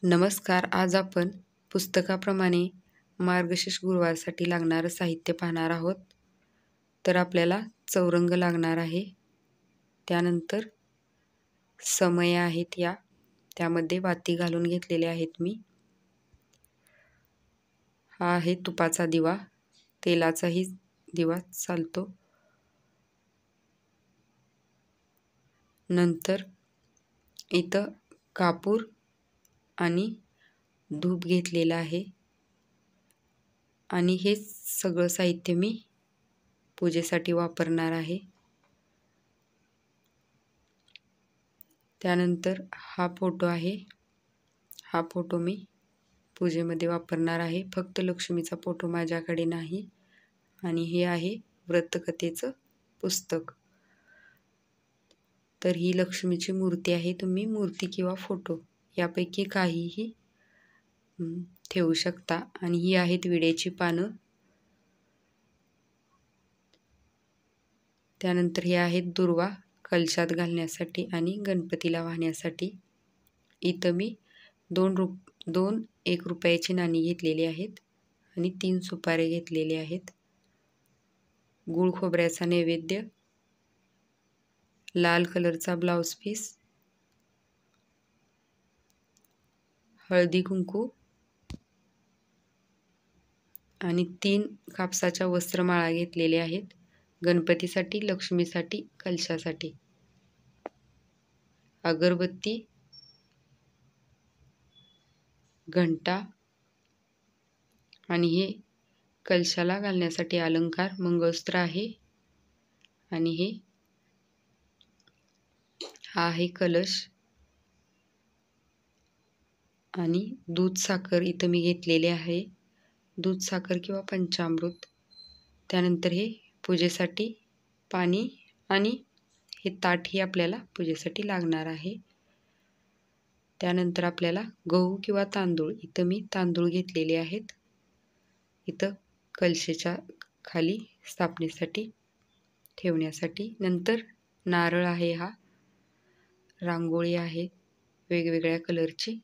नमस्कार. आज आपण पुस्तकाप्रमाणे मार्गशीर्ष गुरुवारसाठी लागणारं साहित्य पाहणार आहोत. तर आपल्याला चौरंग लागणार आहे. त्यानंतर समया आहेत त्यामध्ये वाती घालून घेतलेले आहेत मी. हा आहे तुपाचा दिवा, तेलाचाही दिवा चालतो. नंतर इथं कापूर आणि धूप घेतलेला आहे आणि हे सगळं साहित्य मी पूजेसाठी वापरणार आहे. त्यानंतर हा फोटो आहे. हा फोटो मी पूजेमध्ये वापरणार आहे. फक्त लक्ष्मीचा फोटो माझ्याकडे नाही. आणि हे आहे व्रतकथेचं पुस्तक. तर ही लक्ष्मीची मूर्ती आहे. तुम्ही मूर्ती किंवा फोटो यापैकी काहीही ठेवू शकता. आणि ही आहेत विड्याची पानं. त्यानंतर हे आहेत दुर्वा कलशात घालण्यासाठी आणि गणपतीला वाहण्यासाठी. इथं मी दोन 1 रुपयाची नाणी घेतलेली आहेत आणि 3 सुपारे घेतलेले आहेत. गूळ खोबऱ्याचा नैवेद्य, लाल कलरचा ब्लाउज पीस, हळदी कुंकू आणि 3 कापसाच्या वस्त्रमाळा घेतलेल्या आहेत. गणपतीसाठी, लक्ष्मीसाठी, कलशासाठी. अगरबत्ती, घंटा आणि हे कलशाला घालण्यासाठी अलंकार मंगळसूत्र आहे. आणि हा आहे कलश आणि दूध साखर इथं मी घेतलेले आहे. दूध साखर किंवा पंचामृत. त्यानंतर हे पूजेसाठी पाणी आणि हे ताटही आपल्याला पूजेसाठी लागणार आहे. त्यानंतर आपल्याला गहू किंवा तांदूळ, इथं मी तांदूळ घेतलेले आहेत. इथं कलशेच्या खाली स्थापनेसाठी ठेवण्यासाठी. नंतर नारळ आहे, हा रांगोळी आहे वेगवेगळ्या कलरची.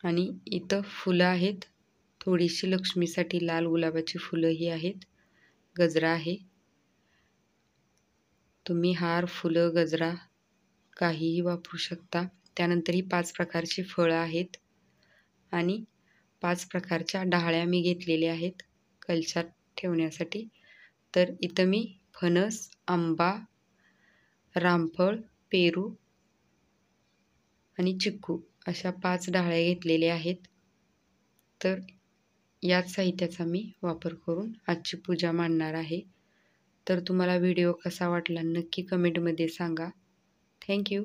आणि इथं फुलं आहेत. थोडीशी लक्ष्मीसाठी लाल गुलाबाची फुलंही आहेत. गजरा आहे. तुम्ही हार, फुलं, गजरा काहीही वापरू शकता. त्यानंतर ही 5 प्रकारची फळं आहेत आणि 5 प्रकारच्या डाळ्या मी घेतलेल्या आहेत कलशात ठेवण्यासाठी. तर इथं मी फणस, आंबा, रामफळ, पेरू आणि चिक्कू अशा 5 डाळ्या घेतलेल्या आहेत. तर याच साहित्याचा मी वापर करून आजची पूजा मांडणार आहे. तर तुम्हाला व्हिडिओ कसा वाटला नक्की कमेंटमध्ये सांगा. थँक्यू.